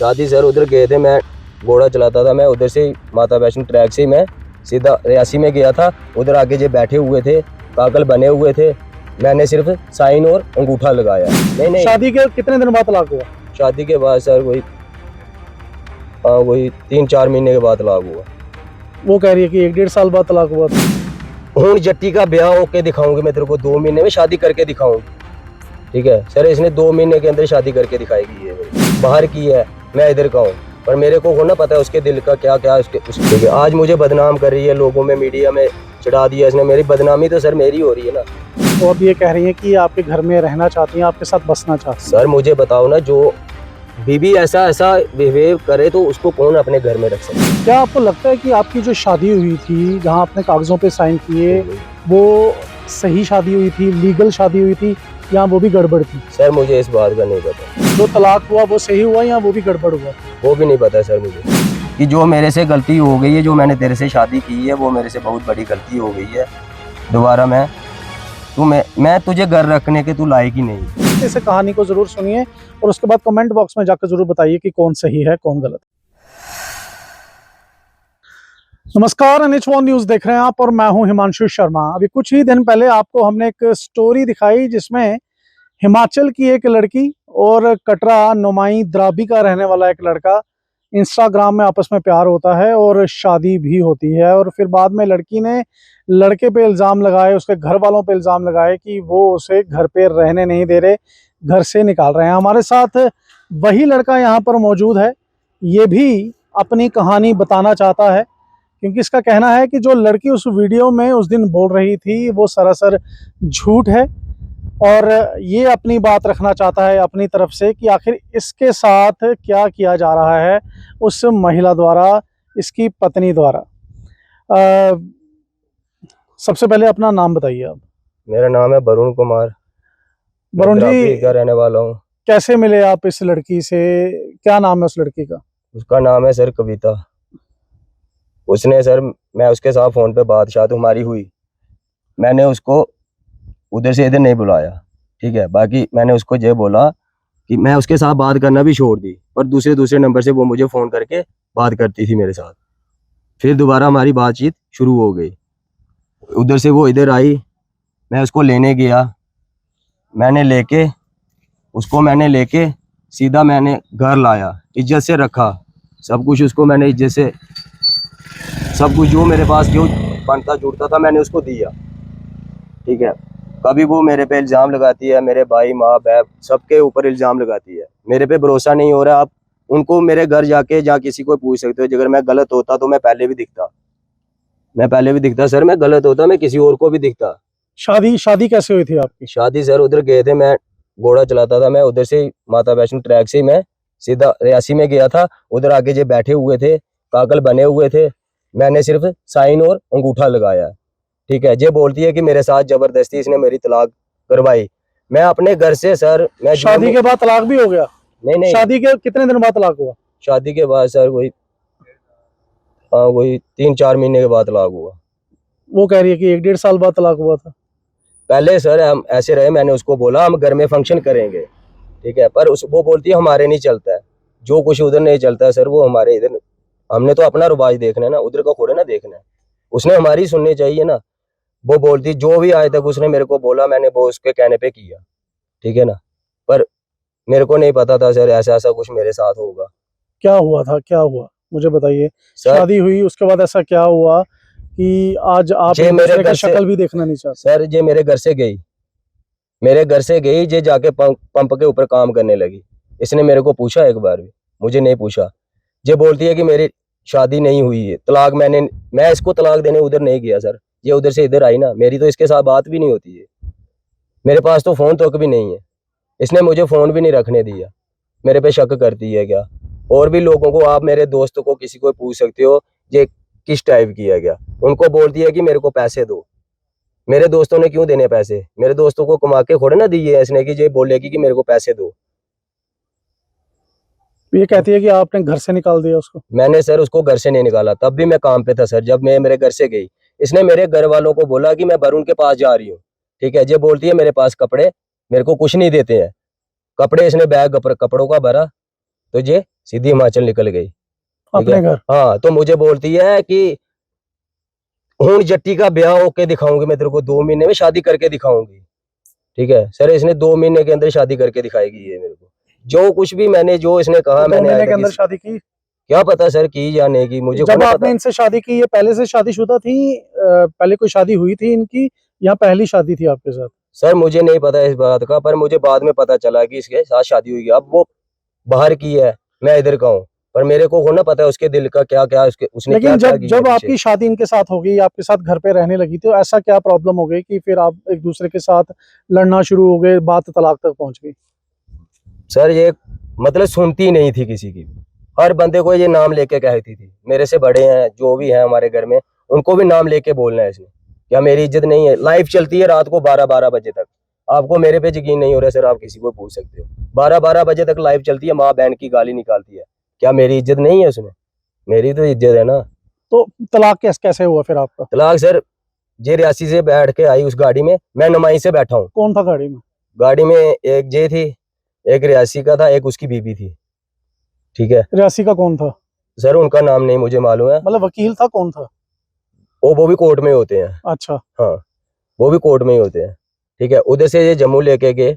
शादी सर उधर गए थे, मैं घोड़ा चलाता था, मैं उधर से माता वैष्णो ट्रैक से मैं सीधा रियासी में गया था। उधर आगे जो बैठे हुए थे काकल बने हुए थे, मैंने सिर्फ साइन और अंगूठा लगाया। नहीं शादी के कितने दिन बाद तलाक हुआ? शादी के बाद सर वही 3-4 महीने के बाद तलाक हुआ। वो कह रही है कि 1-1.5 साल बाद तलाक हुआ था। हूँ जट्टी का ब्याह होके दिखाऊंगी मैं तेरे को, 2 महीने में शादी करके दिखाऊंगी। ठीक है सर, इसने 2 महीने के अंदर शादी करके दिखाएगी। ये बाहर की है, मैं इधर का हूँ, पर मेरे को होना पता है उसके दिल का क्या क्या उसके आज मुझे बदनाम कर रही है, लोगों में मीडिया में चढ़ा दिया इसने। मेरी बदनामी तो सर मेरी हो रही है ना। तो अब ये कह रही है कि आपके घर में रहना चाहती हैं, आपके साथ बसना चाहती हैं। सर मुझे बताओ ना, जो बीबी ऐसा बिहेव करे तो उसको कौन अपने घर में रख सकता है? क्या आपको लगता है कि आपकी जो शादी हुई थी, जहां आपने कागजों पे साइन किए, वो सही शादी हुई थी, लीगल शादी हुई थी, या वो भी गड़बड़ थी? सर मुझे इस बात का नहीं पता। जो तलाक हुआ वो सही हुआ या वो भी गड़बड़ हुआ? वो भी नहीं पता सर मुझे। कि जो मेरे से गलती हो गई है, जो मैंने तेरे से शादी की है, वो मेरे से बहुत बड़ी गलती हो गई है। दोबारा मैं तुझे घर रखने के तू लायक ही नहीं। इस कहानी को जरूर सुनिए और उसके बाद कमेंट बॉक्स में जाकर जरूर बताइए कि कौन सही है कौन गलत। नमस्कार, NH1 न्यूज देख रहे हैं आप और मैं हूं हिमांशु शर्मा। अभी कुछ ही दिन पहले आपको हमने एक स्टोरी दिखाई जिसमें हिमाचल की एक लड़की और कटरा नुमाई द्राबी का रहने वाला एक लड़का इंस्टाग्राम में आपस में प्यार होता है और शादी भी होती है। और फिर बाद में लड़की ने लड़के पे इल्ज़ाम लगाए, उसके घर वालों पे इल्ज़ाम लगाए कि वो उसे घर पे रहने नहीं दे रहे, घर से निकाल रहे हैं। हमारे साथ वही लड़का यहाँ पर मौजूद है, ये भी अपनी कहानी बताना चाहता है, क्योंकि इसका कहना है कि जो लड़की उस वीडियो में उस दिन बोल रही थी वो सरासर झूठ है और ये अपनी बात रखना चाहता है अपनी तरफ से कि आखिर इसके साथ क्या किया जा रहा है उस महिला द्वारा, इसकी पत्नी द्वारा। सबसे पहले अपना नाम बताइए आप। मेरा नाम है वरुण कुमार, वरुण जी, का रहने वाला हूँ। कैसे मिले आप इस लड़की से? क्या नाम है उस लड़की का? उसका नाम है सर कविता। उसने सर, मैं उसके साथ फोन पे बात हमारी हुई, मैंने उसको उधर से इधर नहीं बुलाया। ठीक है, बाकी मैंने उसको ये बोला कि मैं उसके साथ बात करना भी छोड़ दी, और दूसरे नंबर से वो मुझे फ़ोन करके बात करती थी मेरे साथ। फिर दोबारा हमारी बातचीत शुरू हो गई, उधर से वो इधर आई, मैं उसको लेने गया, मैंने लेके सीधा मैंने घर लाया, इज्जत से रखा, सब कुछ उसको मैंने इज्जत से, सब कुछ जो मेरे पास जो बनता जुड़ता था मैंने उसको दिया। ठीक है, कभी वो मेरे पे इल्ज़ाम लगाती है, मेरे भाई माँ बाप सबके ऊपर इल्ज़ाम लगाती है, मेरे पे भरोसा नहीं हो रहा। आप उनको मेरे घर जाके किसी को पूछ सकते हो, अगर मैं गलत होता तो मैं पहले भी दिखता सर, मैं गलत होता मैं किसी और को भी दिखता। शादी कैसे हुई थी आपकी? शादी सर उधर गए थे, मैं घोड़ा चलाता था, मैं उधर से माता वैष्णो ट्रैक से मैं सीधा रियासी में गया था। उधर आगे जो बैठे हुए थे काकल बने हुए थे, मैंने सिर्फ साइन और अंगूठा लगाया। ठीक है, ये बोलती है कि मेरे साथ जबरदस्ती इसने मेरी तलाक करवाई। मैं अपने घर से सर, मैं शादी के बाद तलाक भी हो गया? नहीं, शादी के कितने दिन बाद तलाक हुआ? शादी के बाद सर वही 3-4 महीने के बाद तलाक हुआ। वो कह रही है कि 1-1.5 साल बाद तलाक हुआ था। पहले सर हम ऐसे रहे, मैंने उसको बोला हम घर में फंक्शन करेंगे। ठीक है, पर वो बोलती है हमारे नहीं चलता है, जो कुछ उधर नहीं चलता है सर वो हमारे इधर, हमने तो अपना रिवाज देखना है ना, उधर का थोड़े ना देखना है। उसने हमारी सुननी चाहिए ना। वो बोलती जो भी आज तक उसने मेरे को बोला मैंने वो उसके कहने पे किया। ठीक है ना, पर मेरे को नहीं पता था सर ऐसा ऐसा कुछ मेरे साथ होगा। क्या हुआ था, क्या हुआ मुझे बताइए। सर शादी हुई उसके बाद ऐसा क्या हुआ कि आज आप जे मेरे घर से, शक्ल भी देखना नहीं चाहते? सर जे मेरे घर से गई जे जाके पंप के ऊपर काम करने लगी। इसने मेरे को पूछा एक बार भी? मुझे नहीं पूछा। ये बोलती है कि मेरी शादी नहीं हुई है, तलाक मैं इसको तलाक देने उधर नहीं गया सर, ये उधर से इधर आई ना, मेरी तो इसके साथ बात भी नहीं होती है, मेरे पास तो फोन तक भी नहीं है, इसने मुझे फोन भी नहीं रखने दिया। मेरे पे शक करती है क्या? और भी लोगों को, आप मेरे दोस्तों को किसी को पूछ सकते हो ये किस टाइप किया गया। उनको बोलती है कि मेरे को पैसे दो। मेरे दोस्तों ने क्यों देने पैसे? मेरे दोस्तों को कमा के थोड़े ना दिए इसने कि ये बोलेगी कि मेरे को पैसे दो। ये कहती है कि आपने घर से निकाल दिया उसको? मैंने सर उसको घर से नहीं निकाला, तब भी मैं काम पे था सर। जब मैं मेरे घर से गई, इसने मेरे घर वालों को बोला कि मैं वरुण के पास जा रही हूँ। ठीक है, ये बोलती है मेरे पास कपड़े, मेरे को कुछ नहीं देते हैं। कपड़े इसने बैग कपड़ों का भरा, तो ये सीधी हिमाचल निकल गई। अपने घर? हाँ, तो मुझे बोलती है कि हूं जट्टी का ब्याह होके दिखाऊंगी मैं तेरे को, 2 महीने में शादी करके दिखाऊंगी। ठीक है सर, इसने 2 महीने के अंदर शादी करके दिखाएगी ये मेरे को। जो कुछ भी मैंने, जो इसने कहा, तो 2 मैंने आज महीने के तक अंदर शादी की? क्या पता सर की या नहीं की, मुझे जब को आपने पता। इनसे शादी की, ये पहले से शादीशुदा थी? पहले कोई शादी हुई थी इनकी या पहली शादी थी आपके साथ? सर मुझे नहीं पता इस बात का, पर मुझे बाद में पता चला कि इसके साथ शादी हुई है। अब वो बाहर की है, मैं इधर का हूँ, पर मेरे को होना पता है उसके दिल का क्या क्या, उसके उसने क्या लेकिन क्या जब किया जब पीछे। आपकी शादी इनके साथ हो गई, आपके साथ घर पे रहने लगी, तो ऐसा क्या प्रॉब्लम हो गई कि फिर आप एक दूसरे के साथ लड़ना शुरू हो गए, बात तलाक तक पहुंच गई? सर ये मतलब सुनती नहीं थी किसी की, हर बंदे को ये नाम लेके कहती थी। मेरे से बड़े हैं जो भी हैं हमारे घर में, उनको भी नाम लेके बोलना है इसने। क्या मेरी इज्जत नहीं है? लाइव चलती है रात को 12-12 बजे तक। आपको मेरे पे यकीन नहीं हो रहा सर, आप किसी को पूछ सकते हो। 12-12 बजे तक लाइव चलती है, माँ बहन की गाली निकालती है। क्या मेरी इज्जत नहीं है उसमें? मेरी तो इज्जत है ना। तो तलाक कैसे हुआ फिर आपका? तलाक सर, जे रियासी से बैठ के आई उस गाड़ी में, मैं नुमाई से बैठा हूँ। कौन था गाड़ी में? गाड़ी में एक जे थी, एक रियासी का था, एक उसकी बीबी थी। ठीक है रियासी का कौन था? सर, उनका नाम नहीं मुझे मालूम है। मतलब वकील था, कौन था? वो भी कोर्ट में होते हैं। अच्छा। हाँ, वो भी कोर्ट में ही होते हैं। ठीक है, उधर से ये जम्मू लेके गए।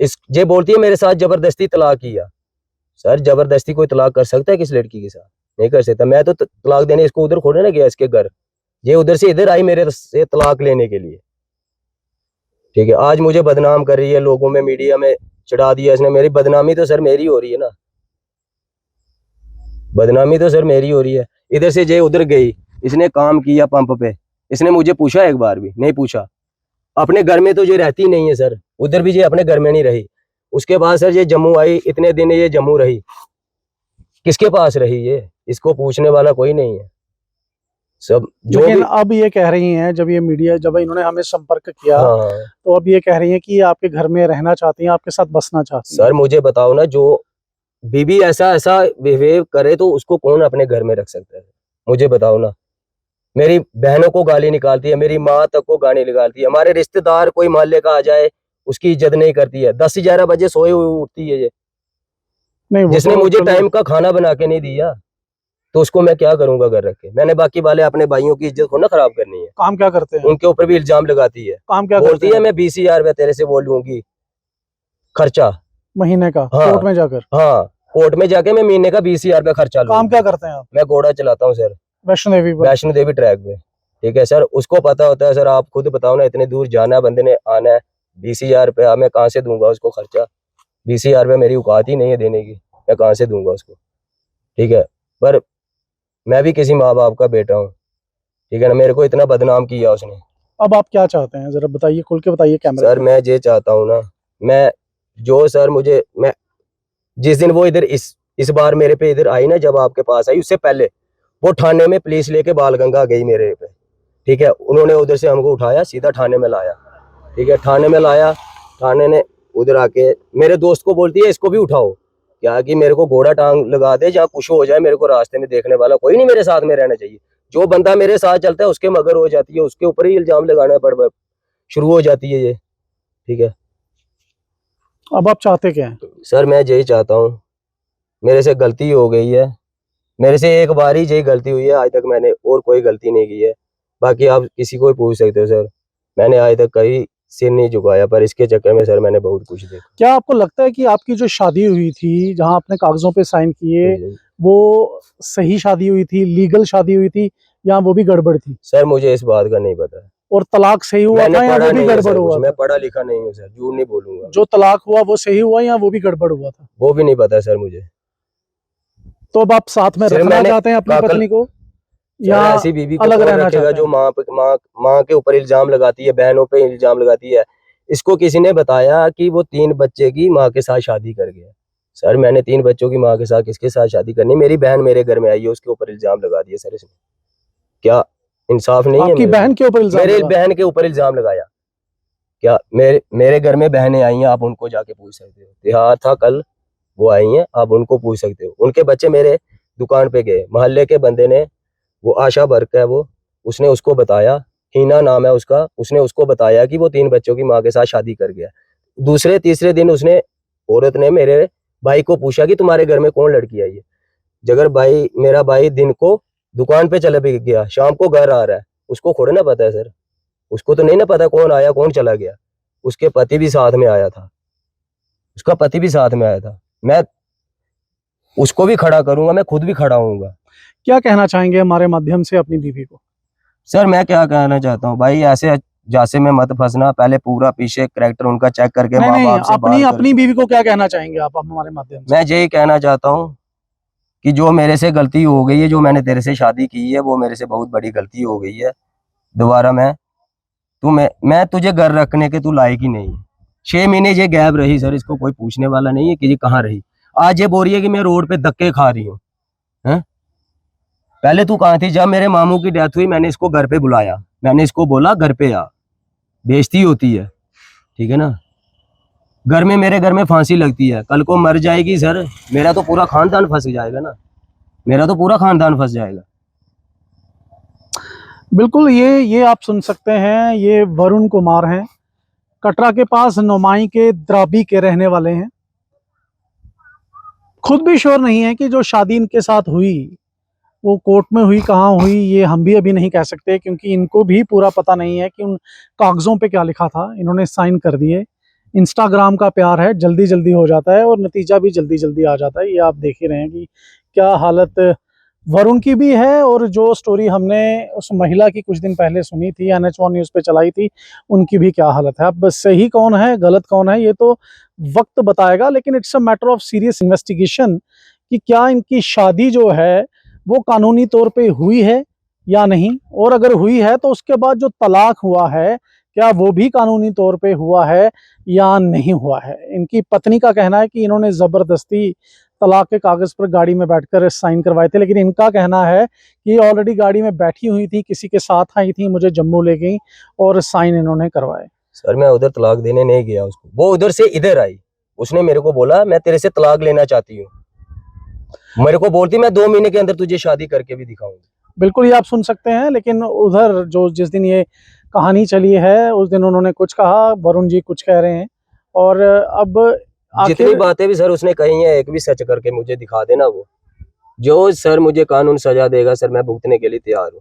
इस ये बोलती है मेरे साथ जबरदस्ती तलाक किया। सर जबरदस्ती कोई तलाक कर सकता है किस लड़की के साथ? नहीं कर सकता। मैं तो तलाक देने इसको उधर खोने ना गया, इसके घर। ये उधर से इधर आई मेरे से तलाक लेने के लिए। ठीक है, आज मुझे बदनाम कर रही है, लोगों में मीडिया में चढ़ा दिया इसने। मेरी बदनामी तो सर मेरी हो रही है ना, बदनामी तो सर मेरी हो रही है। इधर से जे उधर गई, इसने काम किया पंप पे। इसने मुझे पूछा एक बार भी नहीं पूछा। अपने घर में तो ये रहती नहीं है सर, उधर भी ये अपने घर में नहीं रही। उसके बाद सर ये जम्मू आई, इतने दिन ये जम्मू रही, किसके पास रही ये? इसको पूछने वाला कोई नहीं है। सब जो लेकिन भी। अब ये कह रही हैं, जब इन्होंने हमें संपर्क किया, हाँ तो अब ये कह रही हैं कि ये आपके घर में रहना चाहती हैं, आपके साथ बसना चाहती हैं। सर, मुझे बताओ ना, जो बीबी ऐसा ऐसा बिहेव करे तो उसको कौन अपने घर में रख सकता है? मुझे बताओ ना। मेरी बहनों को गाली निकालती है, मेरी माँ तक को गाली निकालती है। हमारे रिश्तेदार कोई मोहल्ले का आ जाए, उसकी इज्जत नहीं करती है। 10-11 बजे सोए हुए उठती है ये। नहीं, वो जिसने तो मुझे चलो। टाइम का खाना बना के नहीं दिया, तो उसको मैं क्या करूंगा घर रख के? मैंने बाकी वाले अपने भाइयों की इज्जत को ना खराब करनी है। काम क्या करते हैं? उनके ऊपर भी इल्जाम लगाती है। काम क्या करते बोलती है हैं? मैं 20,000 रुपया तेरे से वो लूंगी खर्चा। महीने का हाँ कोर्ट में जाकर? हाँ, कोर्ट में जाके मैं महीने का 20,000 रुपया खर्चा काम लूंगी। क्या करते हैं आप? मैं घोड़ा चलाता हूँ सर, वैष्णो देवी पर? वैष्णो देवी ट्रैक पे। ठीक है सर, उसको पता होता है। सर आप खुद बताओ ना, इतने दूर जाना है बंदे ने, आना है, 20,000 रुपया मैं कहाँ से दूंगा उसको खर्चा? 20,000 रुपया मेरी औकात ही नहीं है देने की, मैं कहाँ से दूंगा उसको? ठीक है, पर मैं भी किसी माँ बाप का बेटा हूँ। ठीक है ना, मेरे को इतना बदनाम किया उसने। अब आप क्या चाहते हैं, जरा बताइए, खुल के बताइए कैमरे सर में। मैं ये चाहता हूँ ना, मैं जो सर मुझे, मैं जिस दिन वो इधर इस बार मेरे पे इधर आई ना, जब आपके पास आई, उससे पहले वो थाने में पुलिस लेके बालगंगा गई मेरे पे। ठीक है, उन्होंने उधर से हमको उठाया, सीधा थाने में लाया। ठीक है, थाने में लाया, थाने ने उधर आके मेरे दोस्त को बोलती है इसको भी उठाओ। क्या कि मेरे को घोड़ा टांग लगा दे, जहाँ कुछ हो जाए, मेरे को रास्ते में देखने वाला कोई नहीं मेरे साथ में रहना चाहिए। जो बंदा मेरे साथ चलता है उसके मगर हो जाती है, उसके ऊपर ही इल्जाम लगाना पड़ शुरू हो जाती है ये। ठीक है अब आप चाहते क्या हैं? सर, मैं यही चाहता हूँ, मेरे से गलती हो गई है। मेरे से एक बार ही यही गलती हुई है, आज तक मैंने और कोई गलती नहीं की है। बाकी आप किसी को भी पूछ सकते हो सर, मैंने आज तक कहीं सिर नहीं झुकाया, पर इसके चक्कर में सर मैंने बहुत कुछ देखा। क्या आपको लगता है कि आपकी जो शादी हुई थी, जहां आपने कागजों पे साइन किए, वो सही शादी हुई थी, लीगल शादी हुई थी, या वो भी गड़बड़ थी? सर मुझे इस बात का नहीं पता है। और तलाक सही हुआ मैंने था या पढ़ा वो भी नहीं है गड़बड़ सर कुछ, हुआ मैं था? पढ़ा लिखा नहीं हूँ सर, झूठ नहीं बोलूंगा। जो तलाक हुआ वो सही हुआ या वो भी गड़बड़ हुआ था? वो भी नहीं पता सर मुझे। तो अब आप साथ में सिर्फ रखना मैंने चाहते हैं अपनी काकल, पत्नी को, सर या ऐसी बीवी को अलग कौन रहना रखेगा चाहते जो हैं? माँ के ऊपर इल्जाम लगाती है, बहनों पे इल्जाम लगाती है। इसको किसी ने बताया कि वो 3 बच्चे की माँ के साथ शादी कर गया। सर मैंने 3 बच्चों की माँ के साथ किसके साथ शादी करनी? मेरी बहन मेरे घर में आई है, उसके ऊपर इल्जाम लगा दिया सर इसने। क्या इंसाफ नहीं है आपकी मेरे बहन को? के ऊपर इल्जाम मेरे लगा? बहन के ऊपर इल्जाम लगाया। क्या मेरे घर में बहनें आई हैं, आप उनको जाके पूछ सकते हो। त्योहार था कल, वो आई हैं, आप उनको पूछ सकते हो। उनके बच्चे मेरे दुकान पे गए, मोहल्ले के बंदे ने, वो आशा वर्क है वो, उसने उसको बताया, हीना नाम है उसका, उसने उसको बताया कि वो 3 बच्चों की माँ के साथ शादी कर गया। दूसरे तीसरे दिन उसने, औरत ने मेरे भाई को पूछा कि तुम्हारे घर में कौन लड़की आई है। जगह भाई, मेरा भाई दिन को दुकान पे चले भी गया, शाम को घर आ रहा है, उसको थोड़ा ना पता है सर। उसको तो नहीं ना पता कौन आया कौन चला गया। उसके पति भी साथ में आया था, उसका पति भी साथ में आया था। मैं उसको भी खड़ा करूंगा, मैं खुद भी खड़ा होऊंगा। क्या कहना चाहेंगे हमारे माध्यम से अपनी बीवी को? सर मैं क्या कहना चाहता हूँ भाई, ऐसे जासे में मत फंसना, पहले पूरा पीछे करैक्टर उनका चेक करके नहीं माँ नहीं, बाप से अपनी बात अपनी बीवी को क्या कहना चाहेंगे आप हमारे माध्यम से? मैं यही कहना चाहता हूँ कि जो मेरे से गलती हो गई है, जो मैंने तेरे से शादी की है, वो मेरे से बहुत बड़ी गलती हो गई है। दोबारा मैं तुझे घर रखने के तू लायक ही नहीं है। 6 महीने ये गैप रही सर, इसको कोई पूछने वाला नहीं है कि ये कहाँ रही। आज ये बोल रही है कि मैं रोड पे धक्के खा रही हूँ। हैं? पहले तू कहाँ थी? जब मेरे मामू की डेथ हुई मैंने इसको घर पे बुलाया, मैंने इसको बोला घर पे आ, बेइज्जती होती है, ठीक है ना। घर में, मेरे घर में फांसी लगती है, कल को मर जाएगी सर, मेरा तो पूरा खानदान फंस जाएगा ना, मेरा तो पूरा खानदान फंस जाएगा। बिल्कुल, ये आप सुन सकते हैं, ये वरुण कुमार हैं, कटरा के पास नोमाई के द्राबी के रहने वाले हैं। खुद भी श्योर नहीं है कि जो शादी इनके साथ हुई वो कोर्ट में हुई, कहाँ हुई, ये हम भी अभी नहीं कह सकते, क्योंकि इनको भी पूरा पता नहीं है कि उन कागजों पे क्या लिखा था। इन्होंने साइन कर दिए। इंस्टाग्राम का प्यार है, जल्दी जल्दी हो जाता है और नतीजा भी जल्दी जल्दी आ जाता है। ये आप देख ही रहे हैं कि क्या हालत वरुण की भी है, और जो स्टोरी हमने उस महिला की कुछ दिन पहले सुनी थी, NH1 न्यूज़ पे चलाई थी, उनकी भी क्या हालत है। अब सही कौन है गलत कौन है ये तो वक्त बताएगा, लेकिन it's a matter of serious investigation कि क्या इनकी शादी जो है वो कानूनी तौर पे हुई है या नहीं, और अगर हुई है तो उसके बाद जो तलाक हुआ है क्या वो भी कानूनी तौर पे हुआ है या नहीं हुआ है। इनकी पत्नी का कहना है कि इन्होंने ज़बरदस्ती तलाक के कागज़ पर गाड़ी में बैठकर साइन करवाए थे, लेकिन इनका कहना है कि ऑलरेडी गाड़ी में बैठी हुई थी, किसी के साथ आई थी, मुझे जम्मू ले गई और साइन इन्होंने करवाए। सर मैं उधर तलाक देने नहीं गया उसको, वो उधर से इधर आई, उसने मेरे को बोला मैं तेरे से तलाक लेना चाहती हूँ। मेरे को बोलती मैं 2 महीने के अंदर तुझे शादी करके भी दिखाऊंगी। बिल्कुल, ये आप सुन सकते हैं, लेकिन उधर जो जिस दिन ये कहानी चली है उस दिन उन्होंने कुछ कहा, वरुण जी कुछ कह रहे हैं, और अब जितनी आखिर बातें भी सर उसने कही है, एक भी सच करके मुझे दिखा देना। वो जो सर मुझे कानून सजा देगा सर, मैं भुगतने के लिए तैयार हूँ।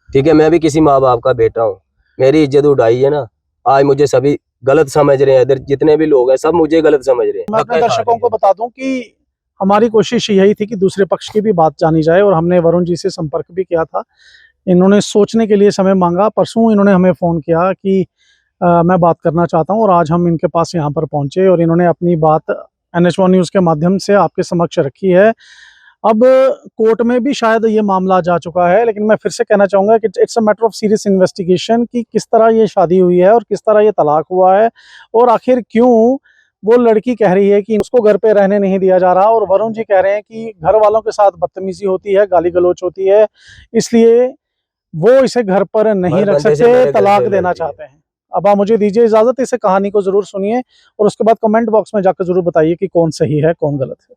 ठीक है, मैं भी किसी माँ बाप का बेटा हूँ, मेरी इज्जत उड़ाई है ना। आज मुझे सभी गलत समझ रहे हैं, इधर जितने भी लोग हैं सब मुझे गलत समझ रहे हैं। मैं अपने दर्शकों को बता दूं कि हमारी कोशिश यही थी कि दूसरे पक्ष की भी बात जानी जाए, और हमने वरुण जी से संपर्क भी किया था। इन्होंने सोचने के लिए समय मांगा। परसों इन्होंने हमें फ़ोन किया कि मैं बात करना चाहता हूं, और आज हम इनके पास यहाँ पर पहुंचे और इन्होंने अपनी बात NH1 न्यूज़ के माध्यम से आपके समक्ष रखी है। अब कोर्ट में भी शायद ये मामला जा चुका है, लेकिन मैं फिर से कहना चाहूँगा कि it's a matter of serious investigation कि किस तरह ये शादी हुई है और किस तरह ये तलाक हुआ है, और आखिर क्यों वो लड़की कह रही है कि उसको घर पे रहने नहीं दिया जा रहा, और वरुण जी कह रहे हैं कि घर वालों के साथ बदतमीजी होती है, गाली गलौच होती है, इसलिए वो इसे घर पर नहीं रख सकते, तलाक देना चाहते हैं। अब आप मुझे दीजिए इजाज़त, इस कहानी को ज़रूर सुनिए और उसके बाद कमेंट बॉक्स में जाकर ज़रूर बताइए कि कौन सही है, कौन गलत है।